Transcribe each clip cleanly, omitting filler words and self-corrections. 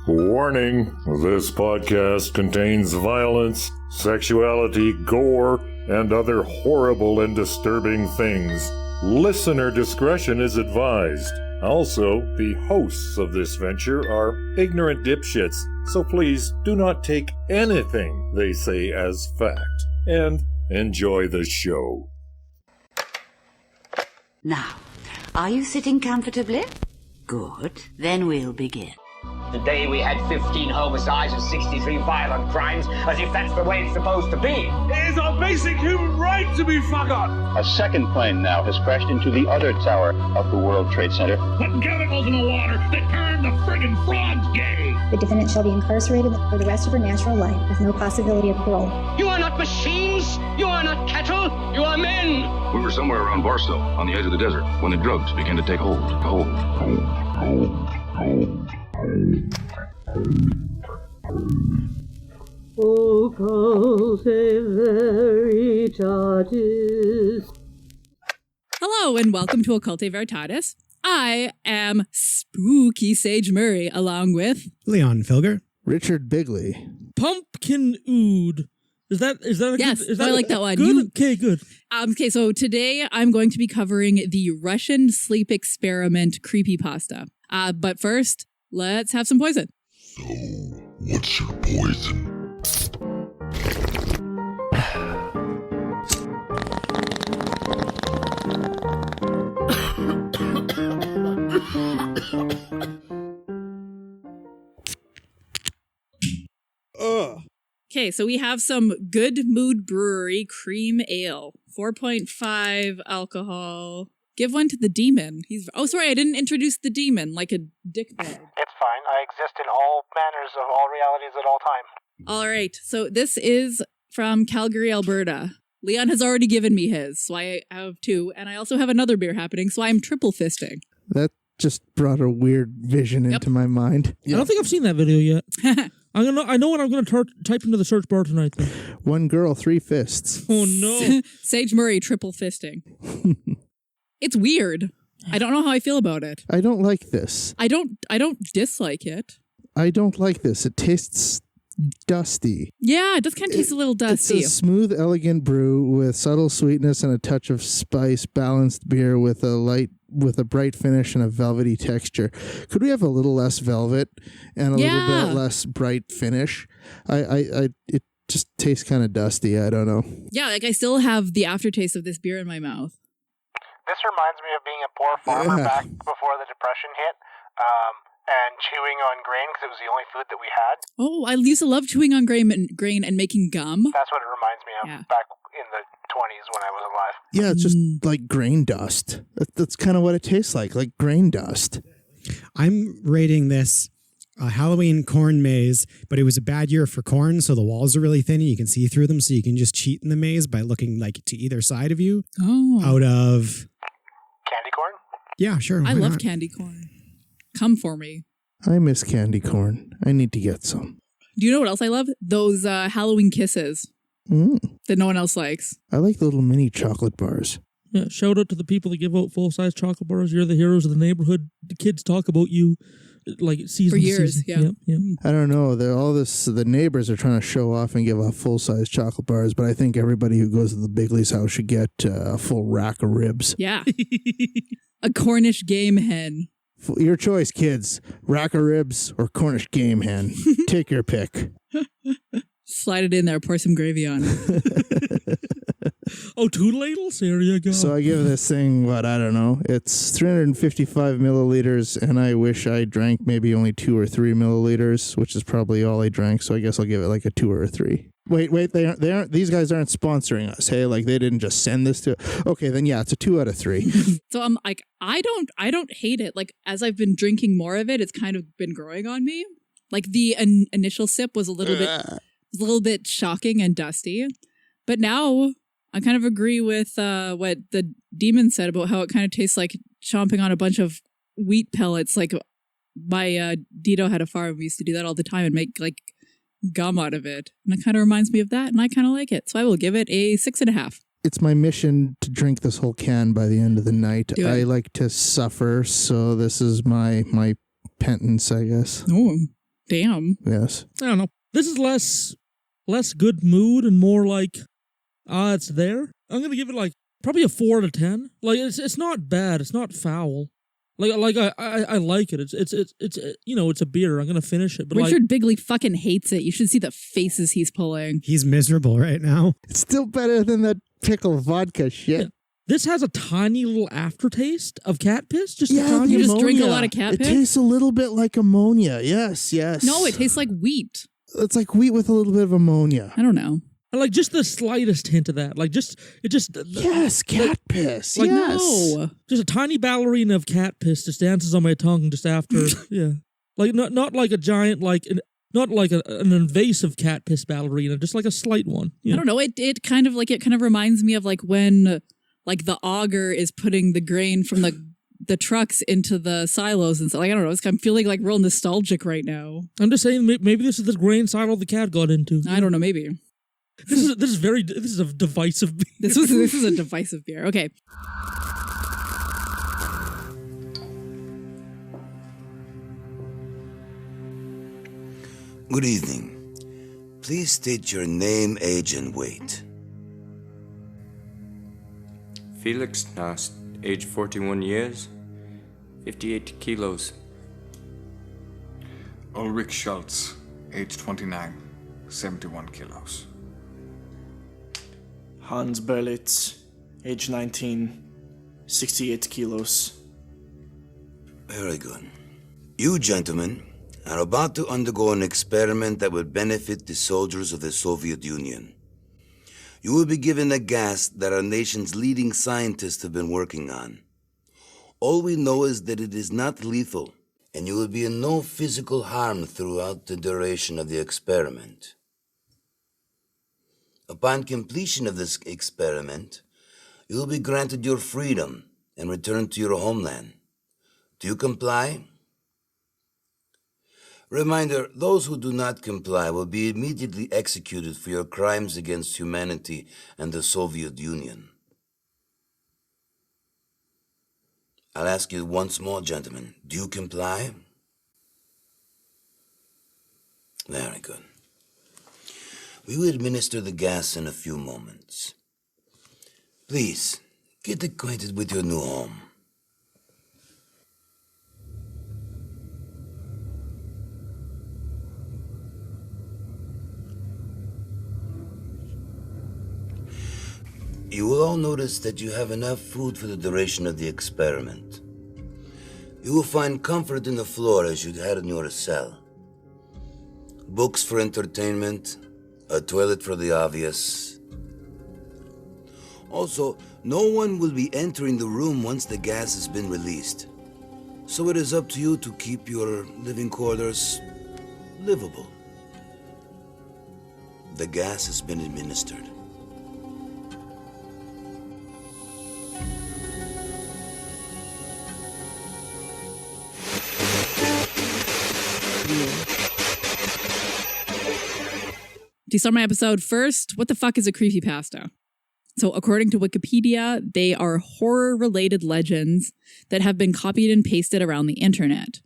Warning, this podcast contains violence, sexuality, gore, and other horrible and disturbing things. Listener discretion is advised. Also, the hosts of this venture are ignorant dipshits, so please do not take anything they say as fact. And enjoy the show. Now, are you sitting comfortably? Good. Then we'll begin. Today we had 15 homicides and 63 violent crimes, as if that's the way it's supposed to be. It is our basic human right to be fuck-up. A second plane now has crashed into the other tower of the World Trade Center. Putting chemicals in the water that turn the friggin' frogs gay. The defendant shall be incarcerated for the rest of her natural life with no possibility of parole. You are not machines. You are not cattle. You are men. We were somewhere around Barstow, on the edge of the desert, when the drugs began to take hold. Occultae Veritatis. Hello and welcome to Occultae Veritatis. I am Spooky Sage Murray, along with Leon Filger, Richard Bigley, Pumpkin Ood. Is that a yes? Good, is that I like that one. Good. Okay, good. Okay, so today I'm going to be covering the Russian sleep experiment creepypasta. But first, let's have some poison. So, what's your poison? Okay, so we have some Good Mood Brewery Cream Ale, 4.5 alcohol. Give one to the demon. Oh, sorry, I didn't introduce the demon like a dickbag. It's fine. I exist in all manners of all realities at all time. All right, so this is from Calgary, Alberta. Leon has already given me his, so I have two, and I also have another beer happening, so I'm triple fisting. That just brought a weird vision into my mind. I don't think I've seen that video yet. I know what I'm going to type into the search bar tonight. Then. One girl, 3 fists. Oh no! Sage Murray triple fisting. It's weird. I don't know how I feel about it. I don't like this. I don't dislike it. I don't like this. It tastes dusty. Yeah, it does kind of taste a little dusty. It's a smooth, elegant brew with subtle sweetness and a touch of spice, balanced beer with a bright finish and a velvety texture. Could we have a little less velvet and a little bit less bright finish? It just tastes kind of dusty. I don't know. Yeah, like I still have the aftertaste of this beer in my mouth. This reminds me of being a poor farmer back before the Depression hit, and chewing on grain because it was the only food that we had. Oh, I used to love chewing on grain and making gum. That's what it reminds me of back in the 20s when I was alive. Yeah, it's just like grain dust. That's kind of what it tastes like grain dust. I'm rating this a Halloween corn maze, but it was a bad year for corn, so the walls are really thin and you can see through them, so you can just cheat in the maze by looking like to either side of you. Oh. Out of... Candy corn? Yeah, sure. I love candy corn. Come for me. I miss candy corn. I need to get some. Do you know what else I love? Those Halloween kisses that no one else likes. I like the little mini chocolate bars. Yeah, shout out to the people that give out full-size chocolate bars. You're the heroes of the neighborhood. The kids talk about you like season for years. To season. Yeah. I don't know. The neighbors are trying to show off and give out full-size chocolate bars, but I think everybody who goes to the Bigley's house should get a full rack of ribs. Yeah. A Cornish game hen. Your choice, kids. Rack of ribs or Cornish game hen. Take your pick. Slide it in there. Pour some gravy on it. Oh, 2 ladles? There you go. So I give this thing, I don't know. It's 355 milliliters, and I wish I drank maybe only 2 or 3 milliliters, which is probably all I drank, so I guess I'll give it like a 2 or a 3. Wait, they aren't, these guys aren't sponsoring us, hey? Like, they didn't just send this to... Okay, then yeah, it's a 2 out of 3. So I'm like, I don't hate it. Like, as I've been drinking more of it, it's kind of been growing on me. Like, the initial sip was a little bit shocking and dusty. But now I kind of agree with what the demon said about how it kind of tastes like chomping on a bunch of wheat pellets. Like, my Dito had a farm. We used to do that all the time and make, like, gum out of it. And it kind of reminds me of that, and I kind of like it. So I will give it a 6.5. It's my mission to drink this whole can by the end of the night. I like to suffer, so this is my penance, I guess. Oh, Damn. Yes. I don't know. This is less good mood and more like, it's there. I'm gonna give it like probably a 4 out of 10. Like it's not bad. It's not foul. I like it. It's it's a beer. I'm gonna finish it. But Richard Bigley fucking hates it. You should see the faces he's pulling. He's miserable right now. It's still better than that pickle vodka shit. Yeah. This has a tiny little aftertaste of cat piss. Just you just drink a lot of cat piss? It tastes a little bit like ammonia. Yes. No, it tastes like wheat. It's like wheat with a little bit of ammonia. I don't know. I like just the slightest hint of that. Yes, cat piss. Like, yes. No. Just a tiny ballerina of cat piss just dances on my tongue just after. Yeah. Like not like a giant not like an invasive cat piss ballerina, just like a slight one. Yeah. I don't know. It kind of reminds me of like when like the auger is putting the grain from the trucks into the silos and stuff. Like, I don't know. I'm feeling like real nostalgic right now. I'm just saying maybe this is the grain silo the cat got into. I don't know. Maybe. This is a divisive beer. This is a divisive beer. Okay. Good evening. Please state your name, age, and weight. Felix Nast, age 41 years, 58 kilos. Ulrich Schultz, age 29, 71 kilos. Hans Berlitz, age 19, 68 kilos. Very good. You gentlemen are about to undergo an experiment that would benefit the soldiers of the Soviet Union. You will be given a gas that our nation's leading scientists have been working on. All we know is that it is not lethal, and you will be in no physical harm throughout the duration of the experiment. Upon completion of this experiment, you will be granted your freedom and returned to your homeland. Do you comply? Reminder, those who do not comply will be immediately executed for your crimes against humanity and the Soviet Union. I'll ask you once more, gentlemen. Do you comply? Very good. We will administer the gas in a few moments. Please, get acquainted with your new home. You will all notice that you have enough food for the duration of the experiment. You will find comfort in the floor as you had in your cell. Books for entertainment, a toilet for the obvious. Also, no one will be entering the room once the gas has been released. So it is up to you to keep your living quarters livable. The gas has been administered. To start my episode first, what the fuck is a creepypasta? So according to Wikipedia, they are horror-related legends that have been copied and pasted around the internet.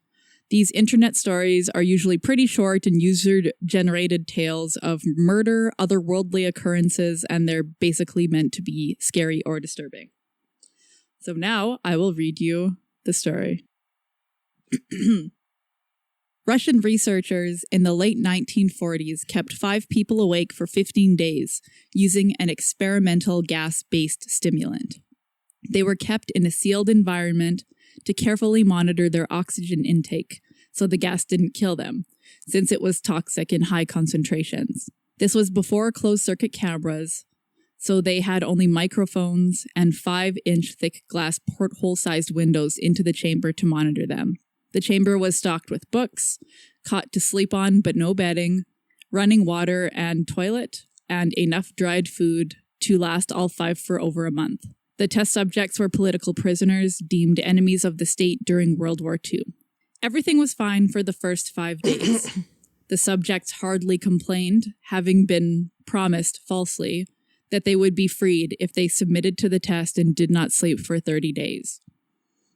These internet stories are usually pretty short and user-generated tales of murder, otherworldly occurrences, and they're basically meant to be scary or disturbing. So now I will read you the story. Russian researchers in the late 1940s kept 5 people awake for 15 days using an experimental gas-based stimulant. They were kept in a sealed environment to carefully monitor their oxygen intake so the gas didn't kill them, since it was toxic in high concentrations. This was before closed-circuit cameras, so they had only microphones and 5-inch thick glass porthole-sized windows into the chamber to monitor them. The chamber was stocked with books, cot to sleep on but no bedding, running water and toilet, and enough dried food to last all 5 for over a month. The test subjects were political prisoners deemed enemies of the state during World War II. Everything was fine for the first 5 days. The subjects hardly complained, having been promised falsely that they would be freed if they submitted to the test and did not sleep for 30 days.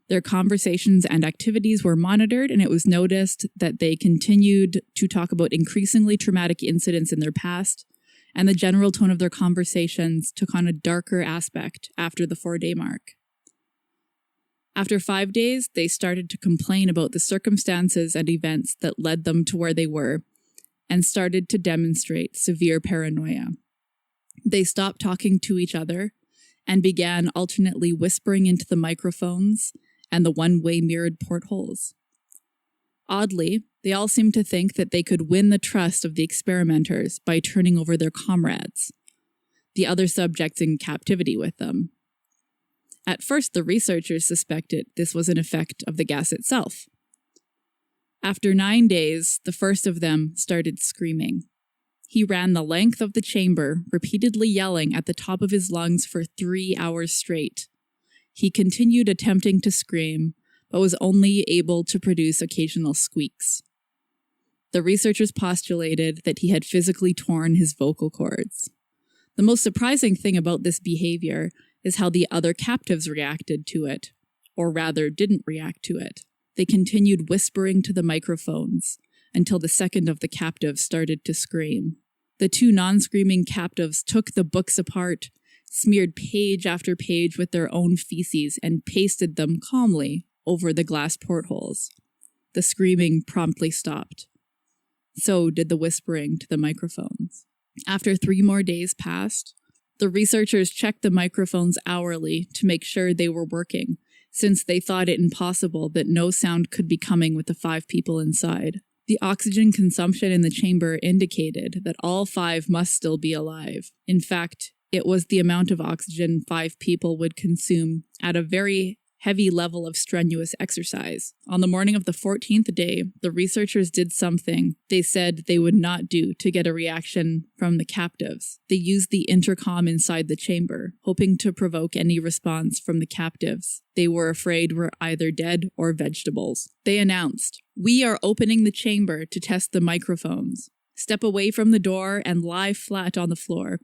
Their conversations and activities were monitored, and it was noticed that they continued to talk about increasingly traumatic incidents in their past, and the general tone of their conversations took on a darker aspect after the 4-day mark. After 5 days, they started to complain about the circumstances and events that led them to where they were, and started to demonstrate severe paranoia. They stopped talking to each other and began alternately whispering into the microphones and the one-way mirrored portholes. Oddly, they all seemed to think that they could win the trust of the experimenters by turning over their comrades, the other subjects in captivity with them. At first, the researchers suspected this was an effect of the gas itself. After 9 days, the first of them started screaming. He ran the length of the chamber, repeatedly yelling at the top of his lungs for 3 hours straight. He continued attempting to scream, but was only able to produce occasional squeaks. The researchers postulated that he had physically torn his vocal cords. The most surprising thing about this behavior is how the other captives reacted to it, or rather didn't react to it. They continued whispering to the microphones until the second of the captives started to scream. The 2 non-screaming captives took the books apart, smeared page after page with their own feces, and pasted them calmly over the glass portholes. The screaming promptly stopped. So did the whispering to the microphones. After 3 more days passed, the researchers checked the microphones hourly to make sure they were working, since they thought it impossible that no sound could be coming with the 5 people inside. The oxygen consumption in the chamber indicated that all 5 must still be alive. In fact, it was the amount of oxygen 5 people would consume at a very heavy level of strenuous exercise. On the morning of the 14th day, the researchers did something they said they would not do to get a reaction from the captives. They used the intercom inside the chamber, hoping to provoke any response from the captives they were afraid were either dead or vegetables. They announced, "We are opening the chamber to test the microphones. Step away from the door and lie flat on the floor,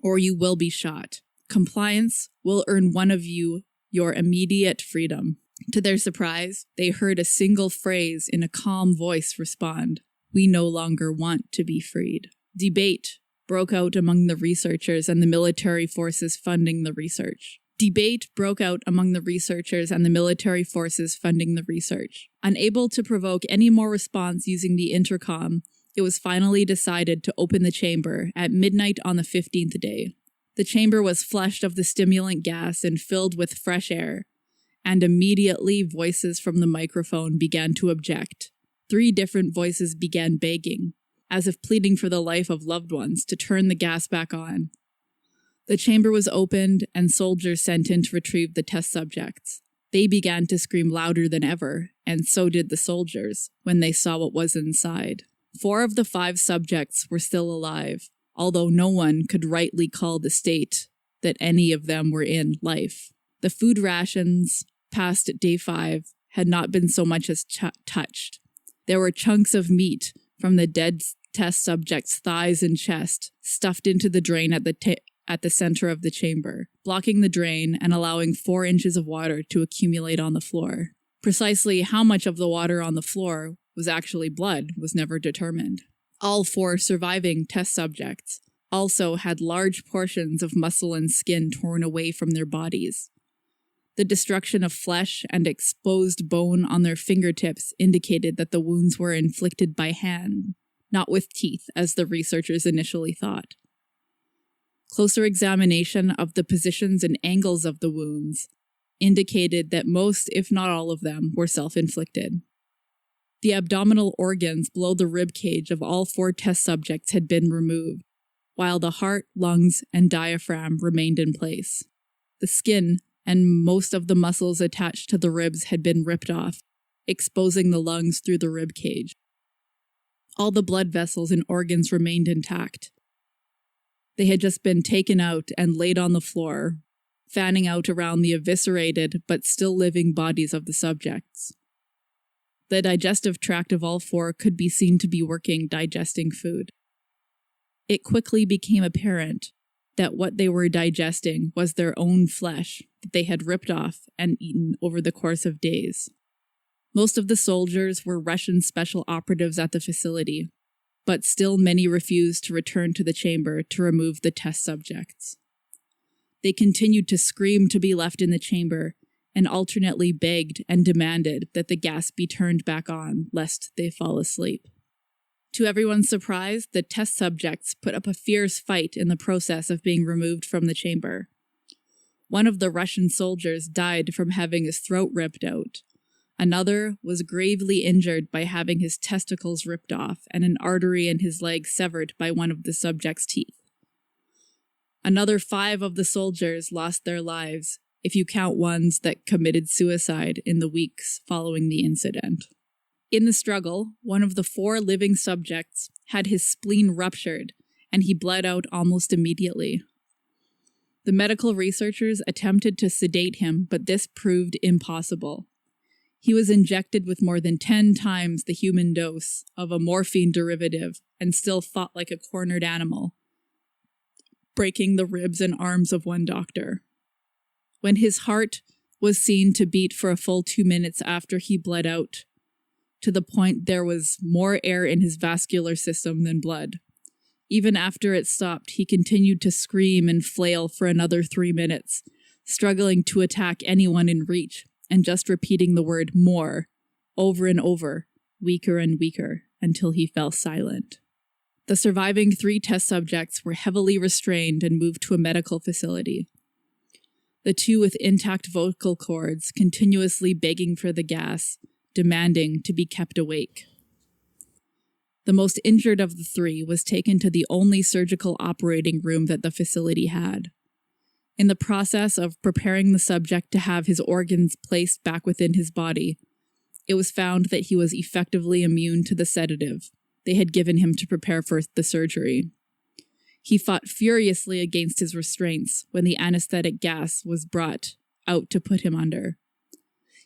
or you will be shot. Compliance will earn one of you your immediate freedom." To their surprise, they heard a single phrase in a calm voice respond, "We no longer want to be freed." Debate broke out among the researchers and the military forces funding the research. Unable to provoke any more response using the intercom, it was finally decided to open the chamber at midnight on the 15th day. The chamber was flushed of the stimulant gas and filled with fresh air, and immediately voices from the microphone began to object. 3 different voices began begging, as if pleading for the life of loved ones, to turn the gas back on. The chamber was opened and soldiers sent in to retrieve the test subjects. They began to scream louder than ever, and so did the soldiers, when they saw what was inside. 4 of the 5 subjects were still alive, although no one could rightly call the state that any of them were in life. The food rations, past day 5, had not been so much as touched. There were chunks of meat from the dead test subject's thighs and chest stuffed into the drain at the center of the chamber, blocking the drain and allowing 4 inches of water to accumulate on the floor. Precisely how much of the water on the floor was actually blood was never determined. All 4 surviving test subjects also had large portions of muscle and skin torn away from their bodies. The destruction of flesh and exposed bone on their fingertips indicated that the wounds were inflicted by hand, not with teeth, as the researchers initially thought. Closer examination of the positions and angles of the wounds indicated that most, if not all of them, were self-inflicted. The abdominal organs below the rib cage of all 4 test subjects had been removed, while the heart, lungs, and diaphragm remained in place. The skin and most of the muscles attached to the ribs had been ripped off, exposing the lungs through the rib cage. All the blood vessels and organs remained intact. They had just been taken out and laid on the floor, fanning out around the eviscerated but still living bodies of the subjects. The digestive tract of all 4 could be seen to be working, digesting food. It quickly became apparent that what they were digesting was their own flesh, that they had ripped off and eaten over the course of days. Most of the soldiers were Russian special operatives at the facility, but still many refused to return to the chamber to remove the test subjects. They continued to scream to be left in the chamber and alternately begged and demanded that the gas be turned back on lest they fall asleep. To everyone's surprise, the test subjects put up a fierce fight in the process of being removed from the chamber. One of the Russian soldiers died from having his throat ripped out. Another was gravely injured by having his testicles ripped off and an artery in his leg severed by one of the subject's teeth. Another 5 of the soldiers lost their lives, if you count ones that committed suicide in the weeks following the incident. In the struggle, one of the 4 living subjects had his spleen ruptured, and he bled out almost immediately. The medical researchers attempted to sedate him, but this proved impossible. He was injected with more than 10 times the human dose of a morphine derivative and still fought like a cornered animal, breaking the ribs and arms of one doctor. When his heart was seen to beat for a full 2 minutes after he bled out, to the point there was more air in his vascular system than blood. Even after it stopped, he continued to scream and flail for another 3 minutes, struggling to attack anyone in reach, and just repeating the word more, over and over, weaker and weaker, until he fell silent. The surviving 3 test subjects were heavily restrained and moved to a medical facility. The 2 with intact vocal cords continuously begging for the gas, demanding to be kept awake. The most injured of the 3 was taken to the only surgical operating room that the facility had. In the process of preparing the subject to have his organs placed back within his body, it was found that he was effectively immune to the sedative they had given him to prepare for the surgery. He fought furiously against his restraints when the anesthetic gas was brought out to put him under.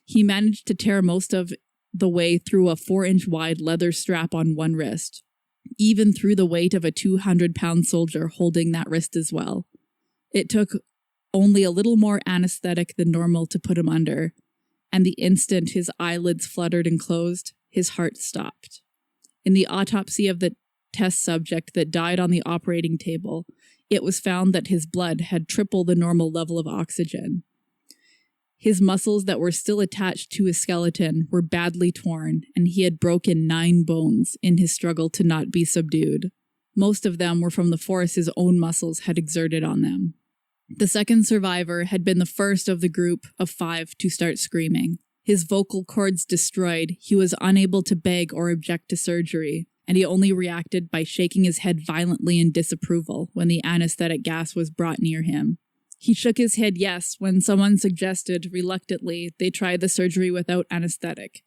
He managed to tear most of the way through a 4-inch wide leather strap on one wrist, even through the weight of a 200-pound soldier holding that wrist as well. It took only a little more anesthetic than normal to put him under, and the instant his eyelids fluttered and closed, his heart stopped. In the autopsy of the test subject that died on the operating table, it was found that his blood had triple the normal level of oxygen. His muscles that were still attached to his skeleton were badly torn, and he had broken 9 bones in his struggle to not be subdued. Most of them were from the force his own muscles had exerted on them. The second survivor had been the first of the group of 5 to start screaming. His vocal cords destroyed, he was unable to beg or object to surgery, and he only reacted by shaking his head violently in disapproval when the anesthetic gas was brought near him. He shook his head yes when someone suggested, reluctantly, they try the surgery without anesthetic,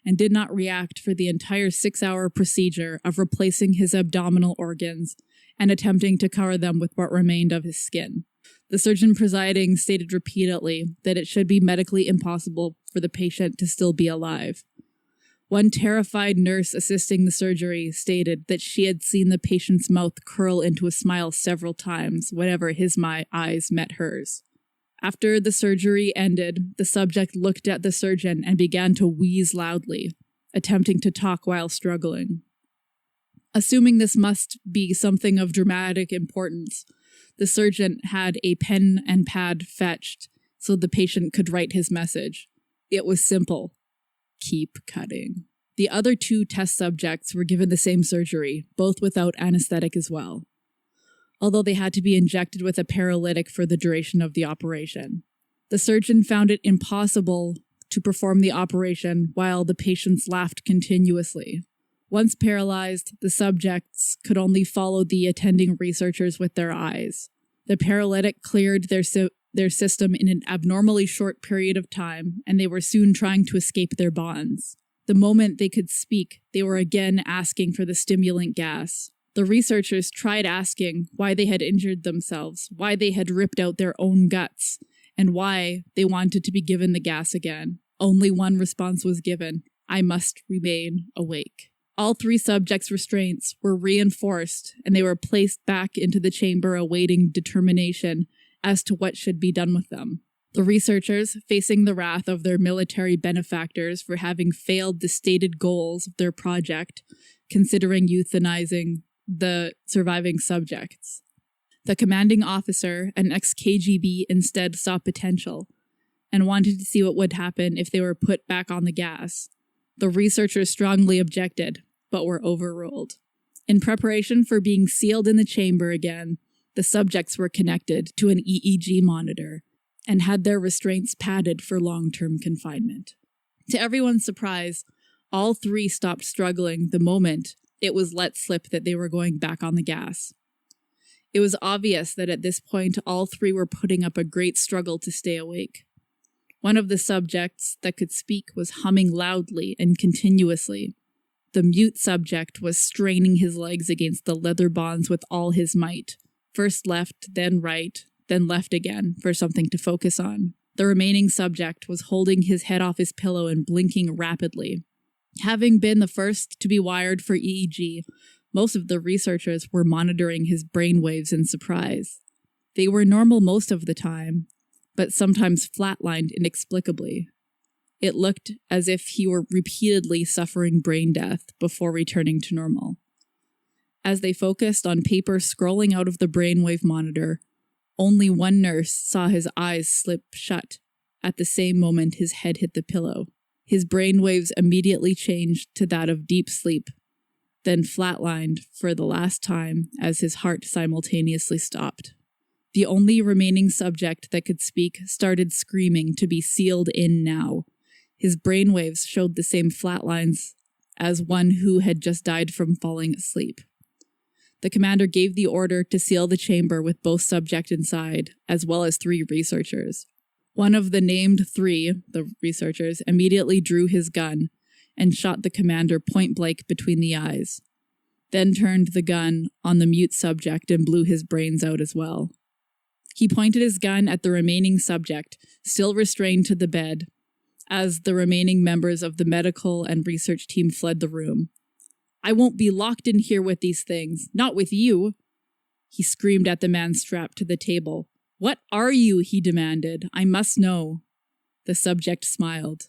and did not react for the entire 6-hour procedure of replacing his abdominal organs and attempting to cover them with what remained of his skin. The surgeon presiding stated repeatedly that it should be medically impossible for the patient to still be alive. One terrified nurse assisting the surgery stated that she had seen the patient's mouth curl into a smile several times whenever his eyes met hers. After the surgery ended, the subject looked at the surgeon and began to wheeze loudly, attempting to talk while struggling. Assuming this must be something of dramatic importance, the surgeon had a pen and pad fetched so the patient could write his message. It was simple. Keep cutting. The other 2 test subjects were given the same surgery, both without anesthetic as well, although they had to be injected with a paralytic for the duration of the operation. The surgeon found it impossible to perform the operation while the patients laughed continuously. Once paralyzed, the subjects could only follow the attending researchers with their eyes. The paralytic cleared their system in an abnormally short period of time, and they were soon trying to escape their bonds. The moment they could speak, they were again asking for the stimulant gas. The researchers tried asking why they had injured themselves, why they had ripped out their own guts, and why they wanted to be given the gas again. Only one response was given: I must remain awake. All 3 subjects' restraints were reinforced, and they were placed back into the chamber awaiting determination as to what should be done with them. The researchers, facing the wrath of their military benefactors for having failed the stated goals of their project, considering euthanizing the surviving subjects. The commanding officer, an ex-KGB, instead saw potential and wanted to see what would happen if they were put back on the gas. The researchers strongly objected, but were overruled. In preparation for being sealed in the chamber again, the subjects were connected to an EEG monitor and had their restraints padded for long-term confinement. To everyone's surprise, all three stopped struggling the moment it was let slip that they were going back on the gas. It was obvious that at this point all three were putting up a great struggle to stay awake. One of the subjects that could speak was humming loudly and continuously. The mute subject was straining his legs against the leather bonds with all his might, first left, then right, then left again, for something to focus on. The remaining subject was holding his head off his pillow and blinking rapidly. Having been the first to be wired for EEG, most of the researchers were monitoring his brainwaves in surprise. They were normal most of the time, but sometimes flatlined inexplicably. It looked as if he were repeatedly suffering brain death before returning to normal. As they focused on paper scrolling out of the brainwave monitor, only one nurse saw his eyes slip shut at the same moment his head hit the pillow. His brainwaves immediately changed to that of deep sleep, then flatlined for the last time as his heart simultaneously stopped. The only remaining subject that could speak started screaming to be sealed in now. His brainwaves showed the same flatlines as one who had just died from falling asleep. The commander gave the order to seal the chamber with both subjects inside, as well as 3 researchers. One of the named 3, the researchers, immediately drew his gun and shot the commander point blank between the eyes, then turned the gun on the mute subject and blew his brains out as well. He pointed his gun at the remaining subject, still restrained to the bed, as the remaining members of the medical and research team fled the room. "I won't be locked in here with these things. Not with you." He screamed at the man strapped to the table. "What are you?" he demanded. "I must know." The subject smiled.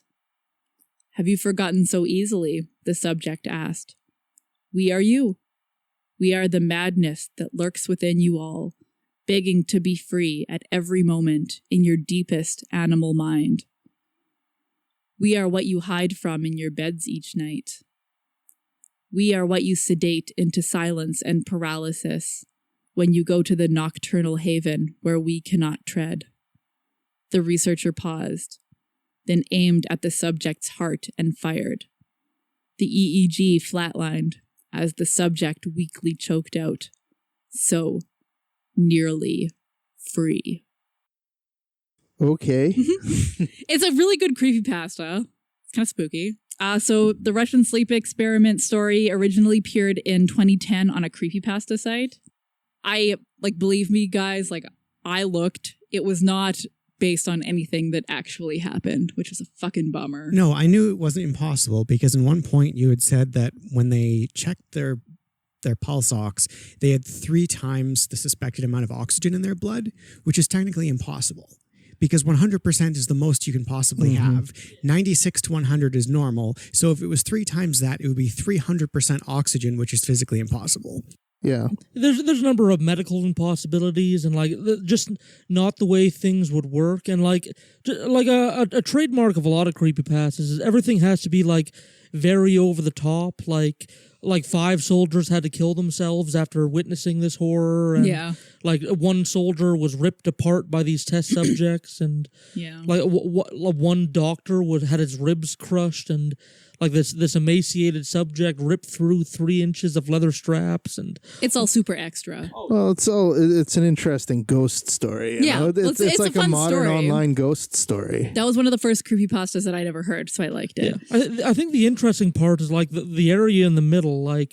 "Have you forgotten so easily?" the subject asked. "We are you. We are the madness that lurks within you all, begging to be free at every moment in your deepest animal mind. We are what you hide from in your beds each night. We are what you sedate into silence and paralysis when you go to the nocturnal haven where we cannot tread." The researcher paused, then aimed at the subject's heart and fired. The EEG flatlined as the subject weakly choked out, "So nearly free." Okay. It's a really good creepypasta. It's kind of spooky. So the Russian sleep experiment story originally appeared in 2010 on a creepypasta site. Believe me, guys, I looked. It was not based on anything that actually happened, which was a fucking bummer. No, I knew it wasn't impossible because in one point you had said that when they checked their pulse ox, they had 3 times the suspected amount of oxygen in their blood, which is technically impossible. Because 100% is the most you can possibly have. 96 to 100 is normal. So if it was 3 times that, it would be 300% oxygen, which is physically impossible. Yeah. There's a number of medical impossibilities and just not the way things would work. And a trademark of a lot of creepypastas is everything has to be very over the top. Like 5 soldiers had to kill themselves after witnessing this horror. And yeah. One soldier was ripped apart by these test subjects, and yeah. One doctor had his ribs crushed, and this emaciated subject ripped through 3 inches of leather straps, and it's all super extra. Well, it's an interesting ghost story. You know? It's like a modern story. Online ghost story. That was one of the first creepypastas that I'd ever heard, so I liked it. Yeah. I think the interesting part is the area in the middle. I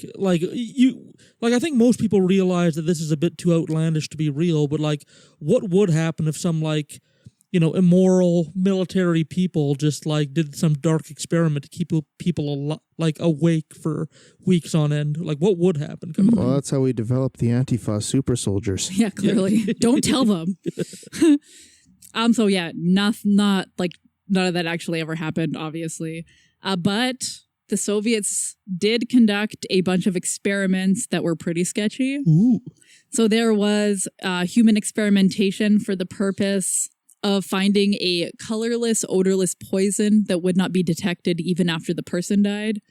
think most people realize that this is a bit too outlandish to be real, but what would happen if some immoral military people just did some dark experiment to keep people awake for weeks on end? What would happen? Well, that's how we developed the Antifa super soldiers. Yeah, clearly. Don't tell them. So yeah, not like none of that actually ever happened, obviously. But the Soviets did conduct a bunch of experiments that were pretty sketchy. Ooh. So there was human experimentation for the purpose of finding a colorless, odorless poison that would not be detected even after the person died.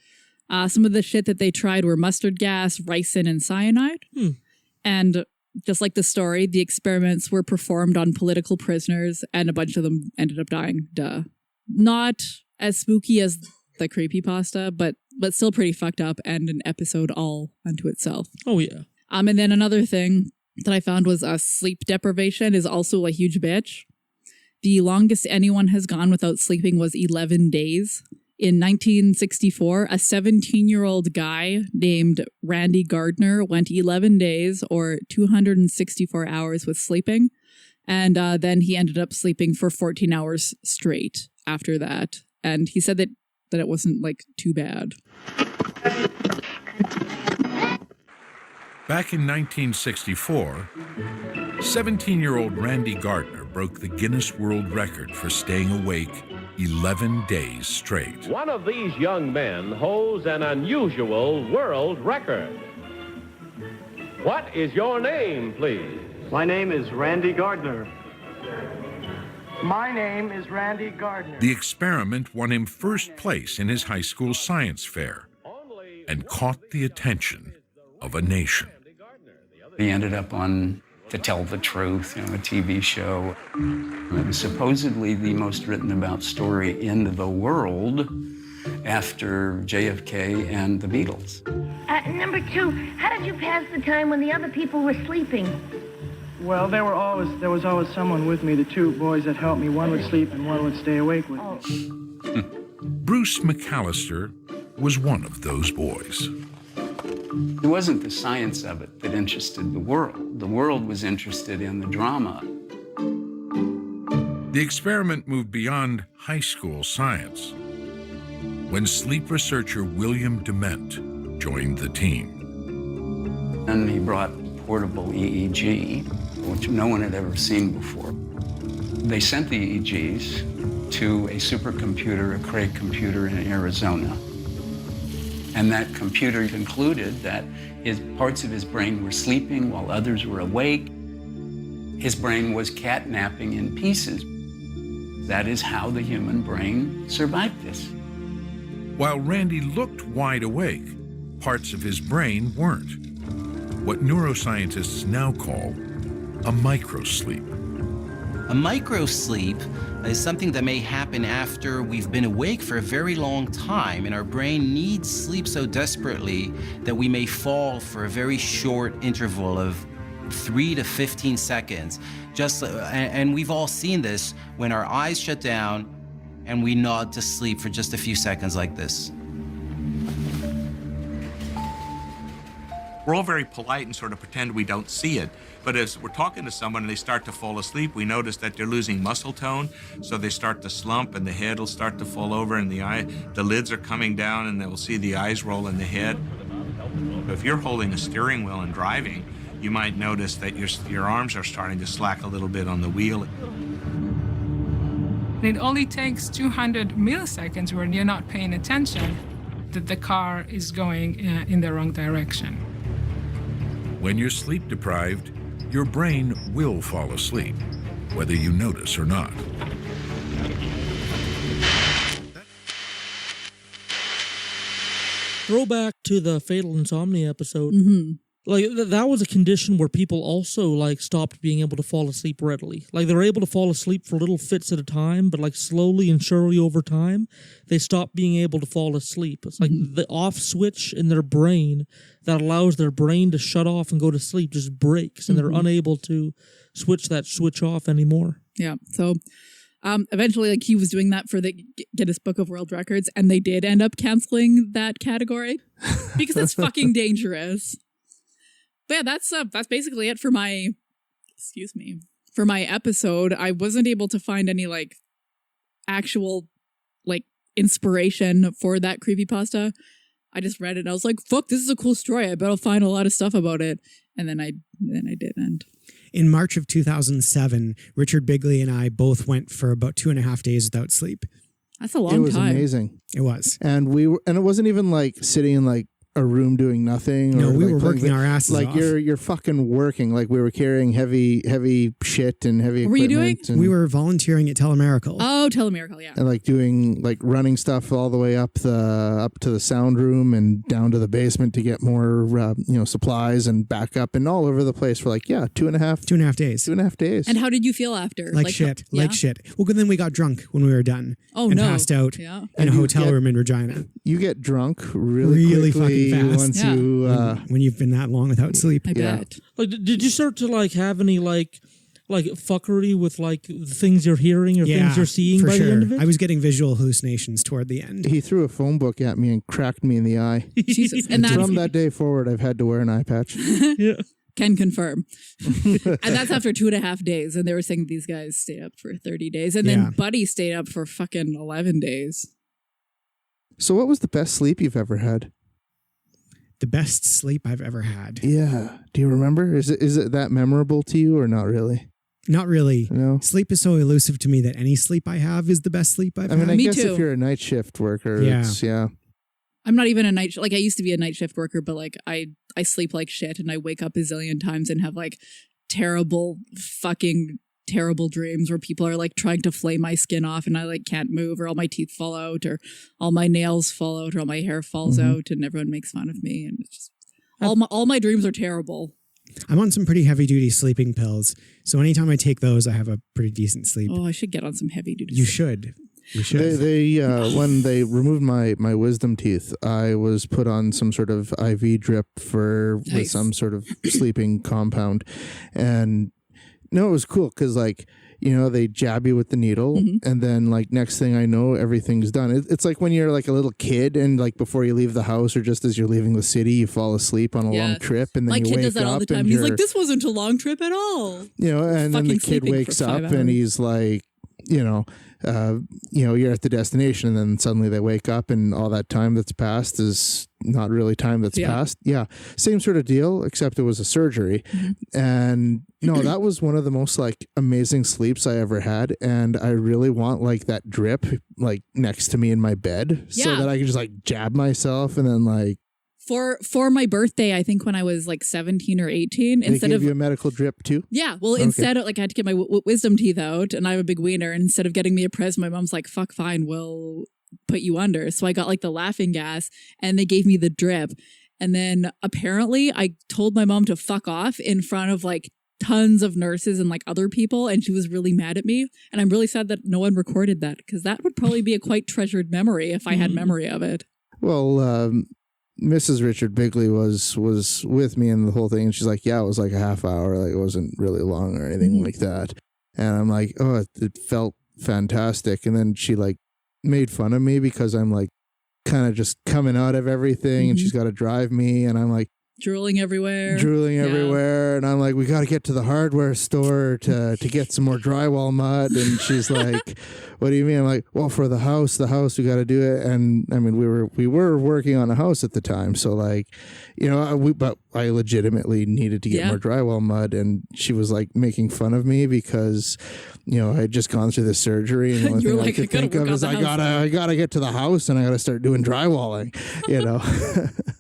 Some of the shit that they tried were mustard gas, ricin, and cyanide. And just like the story, the experiments were performed on political prisoners, and a bunch of them ended up dying. Duh. Not as spooky as the creepypasta, but still pretty fucked up and an episode all unto itself. Oh, yeah. And then another thing that I found was sleep deprivation is also a huge bitch. The longest anyone has gone without sleeping was 11 days. In 1964, a 17-year-old guy named Randy Gardner went 11 days or 264 hours with sleeping. And then he ended up sleeping for 14 hours straight after that. And he said that it wasn't like too bad. Back in 1964, 17-year-old Randy Gardner broke the Guinness World Record for staying awake 11 days straight. One of these young men holds an unusual world record. What is your name, please? My name is Randy Gardner. My name is Randy Gardner. The experiment won him first place in his high school science fair and caught the attention of a nation. He ended up on To Tell the Truth, a TV show. It was supposedly the most written about story in the world after JFK and the Beatles. Number 2, how did you pass the time when the other people were sleeping? Well, there was always someone with me, the two boys that helped me. One would sleep and one would stay awake with me. Bruce McAllister was one of those boys. It wasn't the science of it that interested the world. The world was interested in the drama. The experiment moved beyond high school science when sleep researcher William Dement joined the team. And he brought portable EEG, which no one had ever seen before. They sent the EEGs to a supercomputer, a Cray computer in Arizona. And that computer concluded that parts of his brain were sleeping while others were awake. His brain was catnapping in pieces. That is how the human brain survived this. While Randy looked wide awake, parts of his brain weren't. What neuroscientists now call a microsleep. A microsleep is something that may happen after we've been awake for a very long time, and our brain needs sleep so desperately that we may fall for a very short interval of 3 to 15 seconds. And we've all seen this when our eyes shut down and we nod to sleep for just a few seconds like this. We're all very polite and sort of pretend we don't see it. But as we're talking to someone and they start to fall asleep, we notice that they're losing muscle tone. So they start to slump and the head will start to fall over and the lids are coming down and they'll see the eyes roll in the head. If you're holding a steering wheel and driving, you might notice that your arms are starting to slack a little bit on the wheel. It only takes 200 milliseconds when you're not paying attention that the car is going in the wrong direction. When you're sleep deprived, your brain will fall asleep, whether you notice or not. Throwback to the Fatal Insomnia episode. Mm-hmm. Like, that was a condition where people also, like, stopped being able to fall asleep readily. Like, they were able to fall asleep for little fits at a time, but, like, slowly and surely over time, they stopped being able to fall asleep. It's like the off switch in their brain that allows their brain to shut off and go to sleep just breaks, and they're unable to switch that switch off anymore. Yeah, so eventually, like, he was doing that for the Guinness Book of World Records, and they did end up canceling that category because it's fucking dangerous. But yeah, that's basically it for my episode. I wasn't able to find any like actual like inspiration for that creepypasta. I just read it and I was like, fuck, this is a cool story. I bet I'll find a lot of stuff about it. And then I didn't. In March of 2007, Richard Bigley and I both went for about 2.5 days without sleep. That's a long time. It was amazing. It was. And it wasn't even like sitting in like a room doing nothing. No, or we like were working our asses like off. you're fucking working. Like we were carrying heavy shit and heavy What were you equipment. doing? We were volunteering at Telemiracle. Oh, Telemiracle, yeah. And like doing like running stuff all the way up to the sound room and down to the basement to get more supplies and backup and all over the place for like 2.5 days. 2.5 days. And how did you feel after? Like shit. Well, then we got drunk when we were done. Oh, and no. passed out Yeah. in And a you hotel room in Regina. You get drunk really quickly fucking fast. once you when you've been that long without sleep. I bet. Like, did you start to like have any like fuckery with like the things you're hearing or things you're seeing for by sure. the end of it? I was getting visual hallucinations toward the end. He threw a phone book at me and cracked me in the eye. Jesus. And that's From that day forward, I've had to wear an eye patch. Yeah. Can confirm. And that's after 2.5 days. And they were saying these guys stayed up for 30 days. And then Buddy stayed up for fucking 11 days. So what was the best sleep you've ever had? The best sleep I've ever had. Yeah. Do you remember? Is it that memorable to you or not really? Not really. No. Sleep is so elusive to me that any sleep I have is the best sleep I've had. I Me guess too. if you're a night shift worker, Yeah. I'm not even a night like I used to be a night shift worker, but like I sleep like shit and I wake up a zillion times and have like terrible dreams where people are like trying to flay my skin off and I like can't move, or all my teeth fall out, or all my nails fall out, or all my hair falls out, and everyone makes fun of me, and it's just all my dreams are terrible. I'm on some pretty heavy duty sleeping pills, so anytime I take those, I have a pretty decent sleep. Oh, I should get on some heavy duty. You should. You should. They when they removed my wisdom teeth, I was put on some sort of IV drip with some sort of sleeping compound, and no, it was cool because like they jab you with the needle, and then like next thing I know, everything's done. It's like when you're like a little kid and like before you leave the house or just as you're leaving the city, you fall asleep on a long trip, and then my you kid wake does that all up the time. and He's you're, like, "This wasn't a long trip at all." and then the Fucking kid sleeping wakes for up 5 and hours. he's like, you're at the destination, and then suddenly they wake up, and all that time that's passed is not really time that's passed. Yeah, same sort of deal, except it was a surgery, and no, that was one of the most like amazing sleeps I ever had, and I really want like that drip like next to me in my bed, so that I can just like jab myself, and then like. For my birthday, I think when I was like 17 or 18, They instead gave of you a medical drip too? yeah, well, Okay. instead of like I had to get my wisdom teeth out, and I have a big wiener. And instead of getting me a present, my mom's like, "Fuck, fine, we'll put you under." So I got like the laughing gas, and they gave me the drip. And then apparently, I told my mom to fuck off in front of like tons of nurses and like other people, and she was really mad at me. And I'm really sad that no one recorded that, because that would probably be a quite treasured memory if I had memory of it. Well, Mrs. Richard Bigley was with me in the whole thing, and she's like, "Yeah, it was like a half hour, like it wasn't really long or anything like that." And I'm like, "Oh, it felt fantastic." And then she like made fun of me because I'm like kind of just coming out of everything, and she's got to drive me, and I'm like Drooling everywhere. And I'm like, "We got to get to the hardware store to get some more drywall mud." And she's like, "What do you mean?" I'm like, "Well, for the house, we got to do it." And I mean, we were working on a house at the time, so like, but I legitimately needed to get more drywall mud, and she was like making fun of me because I had just gone through the surgery, and the only thing I could think of is I gotta get to the house, and I gotta start doing drywalling.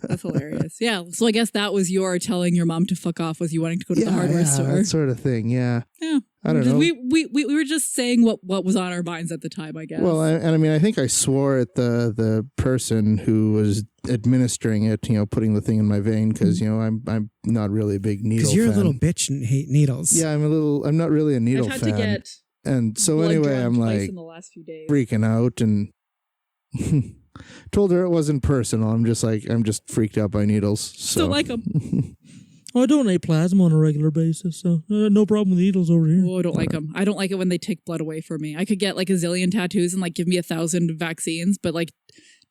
That's hilarious. Yeah. So I guess that was your telling your mom to fuck off, was you wanting to go to the hardware store. That sort of thing. Yeah. Yeah. I don't know. We were just saying what was on our minds at the time, I guess. Well, I mean, I think I swore at the person who was administering it, putting the thing in my vein, because I'm not really a big needle fan. Because you're a little bitch and hate needles. Yeah, I'm not really a needle I've had fan. to get and so blood anyway, drawn I'm twice like in the last few days. freaking out and told her it wasn't personal. I'm just freaked out by needles. So. Don't like them. I donate plasma on a regular basis, so no problem with needles over here. Oh, I don't like them. I don't like it when they take blood away from me. I could get like a zillion tattoos and like give me 1,000 vaccines, but like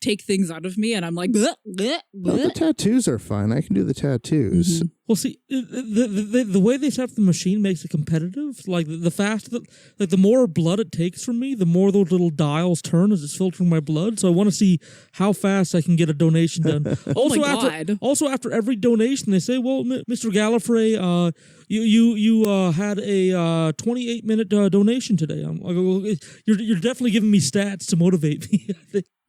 take things out of me, and I'm like, bleh, bleh, Well, the bleh. tattoos are fine. I can do the tattoos. Well, Well, see, the way they set up the machine makes it competitive. Like the more blood it takes from me, the more those little dials turn as it's filtering my blood. So I want to see how fast I can get a donation done. Also, after every donation, they say, "Well, Mr. Gallifrey, you had a 28-minute donation today." I'm like, well, you're definitely giving me stats to motivate me.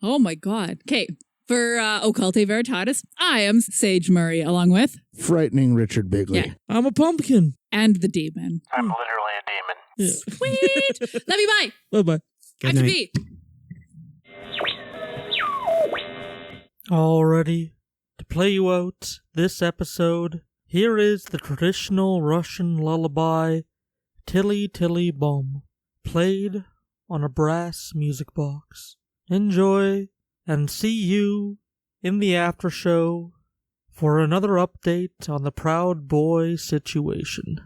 Oh my God. Okay. For Occultae Veritatis, I am Sage Murray, along with... Frightening Richard Bigley. Yeah. I'm a pumpkin. And the demon. I'm literally a demon. Yeah. Sweet! Love you, bye! Bye-bye. Good night. Alrighty. To play you out this episode, here is the traditional Russian lullaby, Tilly Tilly Bum, played on a brass music box. Enjoy, and see you in the after show for another update on the Proud Boy situation.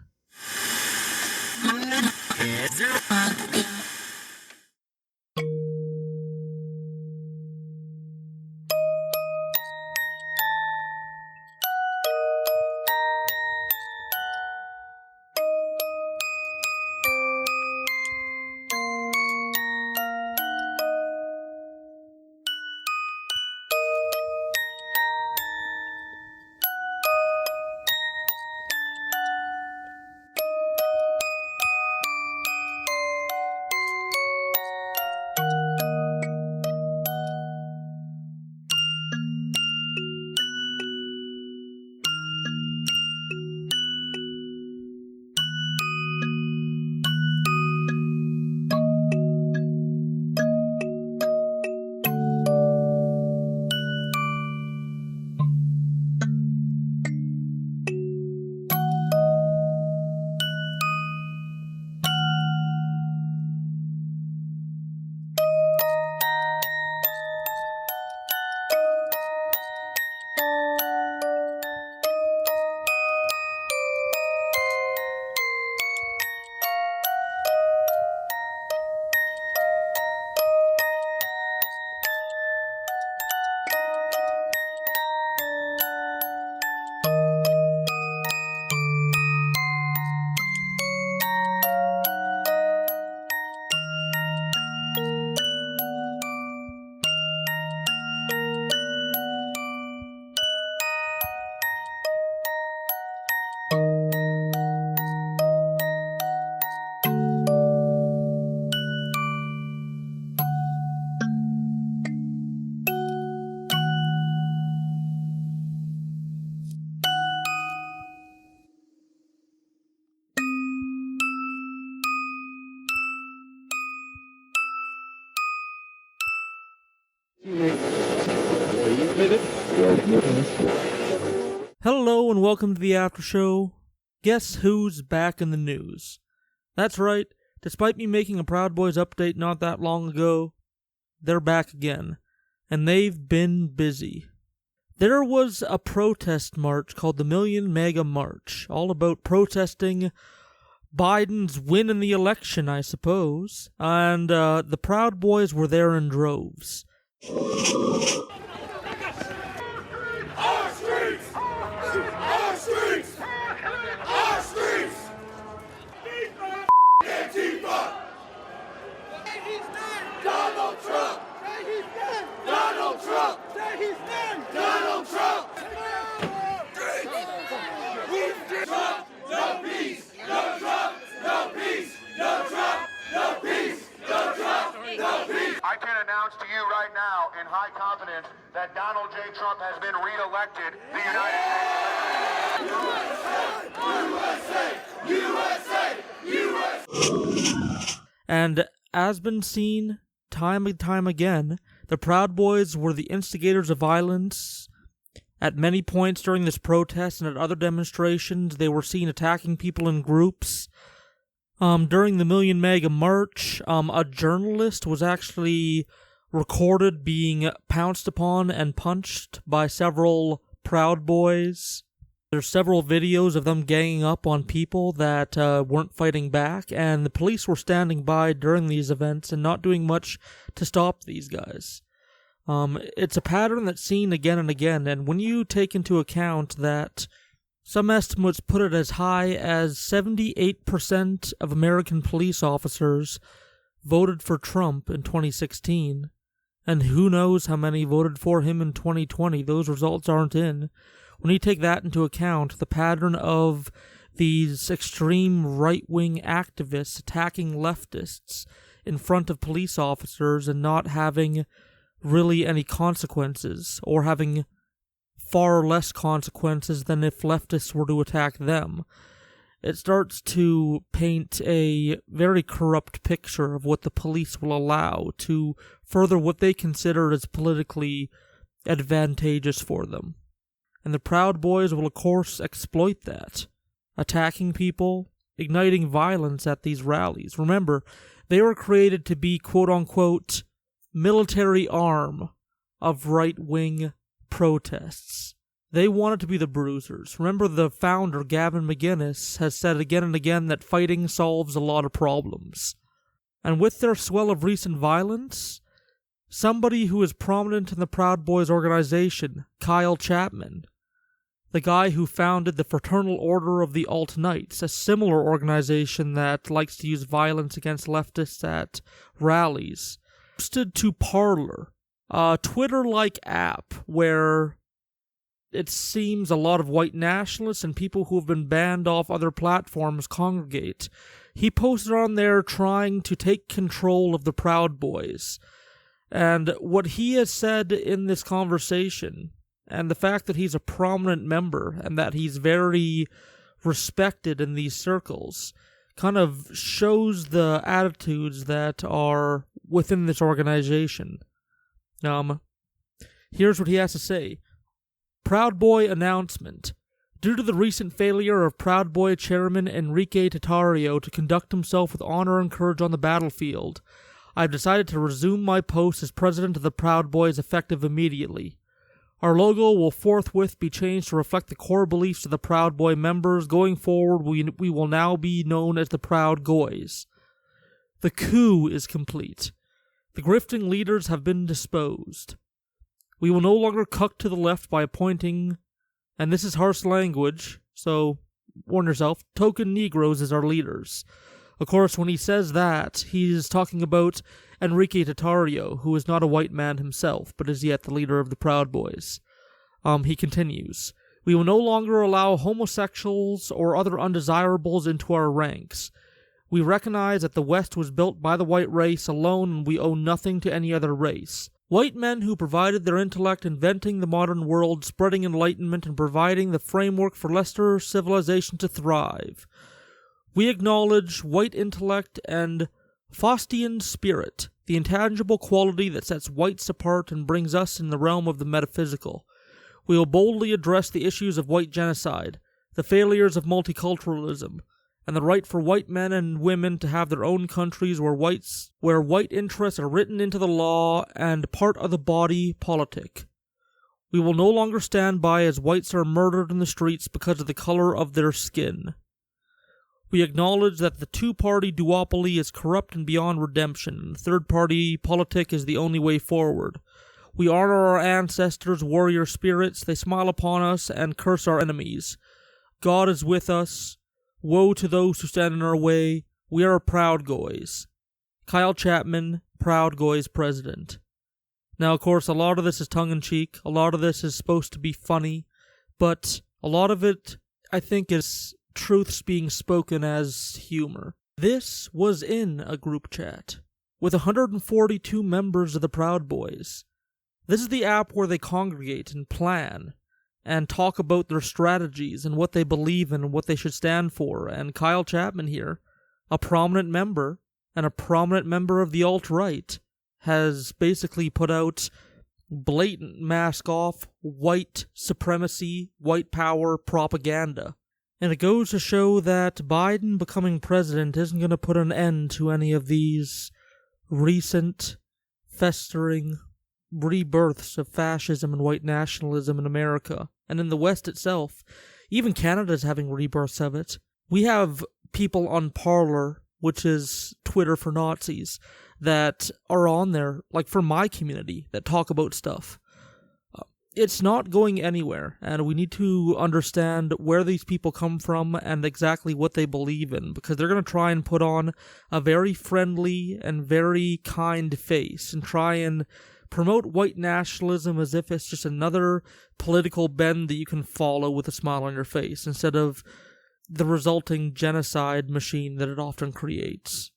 Hello and welcome to the after show. Guess who's back in the news? That's right, despite me making a Proud Boys update not that long ago, they're back again, and they've been busy. There was a protest march called the Million MAGA March, all about protesting Biden's win in the election, I suppose, and the Proud Boys were there in droves. Our streets! Our streets! Our streets! Antifa! Donald Trump! Donald Trump! Donald Trump! Trump! No peace! No Trump! No peace! No Trump! No peace! No Trump! No peace! I can announce to you right now in high confidence that Donald J. Trump has been re-elected the United States. USA! USA! USA! And as been seen time and time again, the Proud Boys were the instigators of violence. At many points during this protest and at other demonstrations, they were seen attacking people in groups. During the Million MAGA March, a journalist was actually recorded being pounced upon and punched by several Proud Boys. There's several videos of them ganging up on people that weren't fighting back, and the police were standing by during these events and not doing much to stop these guys. It's a pattern that's seen again and again, and when you take into account that Some estimates put it as high as 78% of American police officers voted for Trump in 2016, and who knows how many voted for him in 2020. Those results aren't in. When you take that into account, the pattern of these extreme right-wing activists attacking leftists in front of police officers and not having really any consequences, or having far less consequences than if leftists were to attack them, it starts to paint a very corrupt picture of what the police will allow to further what they consider as politically advantageous for them. And the Proud Boys will, of course, exploit that, attacking people, igniting violence at these rallies. Remember, they were created to be, quote-unquote, military arm of right-wing protests. They wanted to be the bruisers. Remember, the founder, Gavin McInnes, has said again and again that fighting solves a lot of problems. And with their swell of recent violence, somebody who is prominent in the Proud Boys organization, Kyle Chapman, the guy who founded the Fraternal Order of the Alt-Knights, a similar organization that likes to use violence against leftists at rallies, posted to Parler, a Twitter-like app where it seems a lot of white nationalists and people who have been banned off other platforms congregate. He posted on there trying to take control of the Proud Boys. And what he has said in this conversation, and the fact that he's a prominent member and that he's very respected in these circles, kind of shows the attitudes that are within this organization. Here's what he has to say. Proud Boy announcement. Due to the recent failure of Proud Boy chairman Enrique Tartario to conduct himself with honor and courage on the battlefield, I've decided to resume my post as president of the Proud Boys effective immediately. Our logo will forthwith be changed to reflect the core beliefs of the Proud Boy members. Going forward, we will now be known as the Proud Goys. The coup is complete. The grifting leaders have been disposed. We will no longer cuck to the left by appointing, and this is harsh language, so warn yourself, token Negroes as our leaders. Of course, when he says that, he's talking about Enrique Tartario, who is not a white man himself, but is yet the leader of the Proud Boys. He continues, we will no longer allow homosexuals or other undesirables into our ranks. We recognize that the West was built by the white race alone, and we owe nothing to any other race. White men who provided their intellect inventing the modern world, spreading enlightenment, and providing the framework for lesser civilization to thrive. We acknowledge white intellect and Faustian spirit, the intangible quality that sets whites apart and brings us in the realm of the metaphysical. We will boldly address the issues of white genocide, the failures of multiculturalism, and the right for white men and women to have their own countries where white interests are written into the law and part of the body politic. We will no longer stand by as whites are murdered in the streets because of the color of their skin. We acknowledge that the two-party duopoly is corrupt and beyond redemption, and the third-party politic is the only way forward. We honor our ancestors' warrior spirits, they smile upon us and curse our enemies. God is with us. Woe to those who stand in our way. We are Proud Goys. Kyle Chapman, Proud Goys president. Now, of course, a lot of this is tongue-in-cheek. A lot of this is supposed to be funny. But a lot of it, I think, is truths being spoken as humor. This was in a group chat with 142 members of the Proud Boys. This is the app where they congregate and plan and talk about their strategies and what they believe in and what they should stand for. And Kyle Chapman here, a prominent member and a prominent member of the alt-right, has basically put out blatant mask-off, white supremacy, white power propaganda. And it goes to show that Biden becoming president isn't going to put an end to any of these recent, festering rebirths of fascism and white nationalism in America. And in the West itself, even Canada's having rebirths of it. We have people on Parler, which is Twitter for Nazis, that are on there, like for my community, that talk about stuff. it's not going anywhere, and we need to understand where these people come from and exactly what they believe in, because they're going to try and put on a very friendly and very kind face and try and promote white nationalism as if it's just another political bend that you can follow with a smile on your face, instead of the resulting genocide machine that it often creates.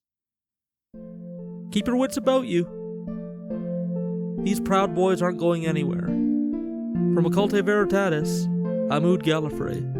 Keep your wits about you. These Proud Boys aren't going anywhere. From Occultae Veritatis, I'm Ood Gallifrey.